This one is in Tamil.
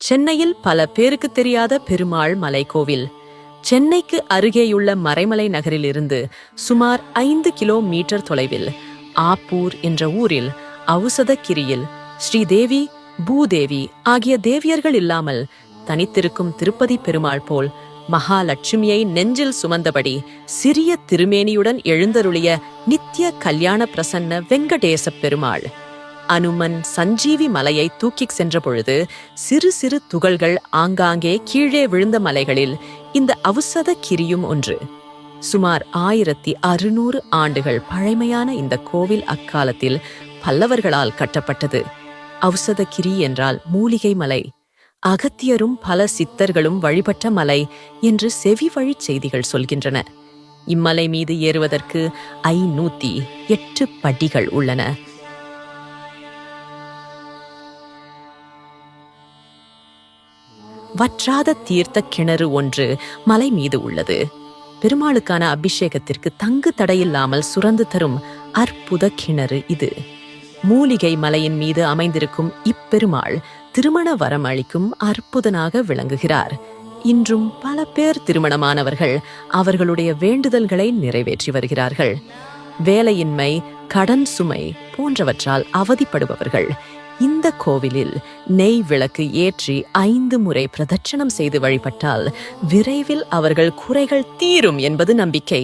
சென்னையில் பல பேருக்கு தெரியாத பெருமாள் மலைக்கோவில். சென்னைக்கு அருகேயுள்ள மறைமலை நகரிலிருந்து சுமார் 5 கிலோமீட்டர் தொலைவில் ஆப்பூர் என்ற ஊரில் ஔசதகிரியில் ஸ்ரீதேவி, பூதேவி ஆகிய தேவியர்கள் இல்லாமல் தனித்திருக்கும் திருப்பதி பெருமாள் போல் மகாலட்சுமியை நெஞ்சில் சுமந்தபடி சிறிய திருமேனியுடன் எழுந்தருளிய நித்திய கல்யாண பிரசன்ன வெங்கடேச பெருமாள். அனுமன் சஞ்சீவி மலையை தூக்கிச் சென்ற பொழுது சிறு சிறு துகள்கள் ஆங்காங்கே கீழே விழுந்த மலைகளில் இந்த ஔசதகிரியும் ஒன்று. சுமார் 1600 ஆண்டுகள் பழமையான இந்த கோவில் அக்காலத்தில் பல்லவர்களால் கட்டப்பட்டது. ஔசதகிரி என்றால் மூலிகை மலை, அகத்தியரும் பல சித்தர்களும் வழிபட்ட மலை என்று செவி வழிச் செய்திகள் சொல்கின்றன. இம்மலை மீது ஏறுவதற்கு 508 படிகள் உள்ளன. வற்றாத தீர்த்த கிணறு ஒன்று மலை மீது உள்ளது. பெருமாளுக்கான அபிஷேகத்திற்கு தங்கு தடையில்லாமல் சுரந்து தரும் அற்புத கிணறு இது. மூலிகை மலையின் மீது அமைந்திருக்கும் இப்பெருமாள் திருமண வரம் அளிக்கும் அற்புதனாக விளங்குகிறார். இன்றும் பல பேர் திருமணமானவர்கள் அவர்களுடைய வேண்டுதல்களை நிறைவேற்றி வருகிறார்கள். வேலையின்மை, கடன் சுமை போன்றவற்றால் அவதிப்படுபவர்கள் இந்த கோவிலில் நெய் விளக்கு ஏற்றி 5 முறை பிரதட்சணம் செய்து வழிபட்டால் விரைவில் அவர்கள் குறைகள் தீரும் என்பது நம்பிக்கை.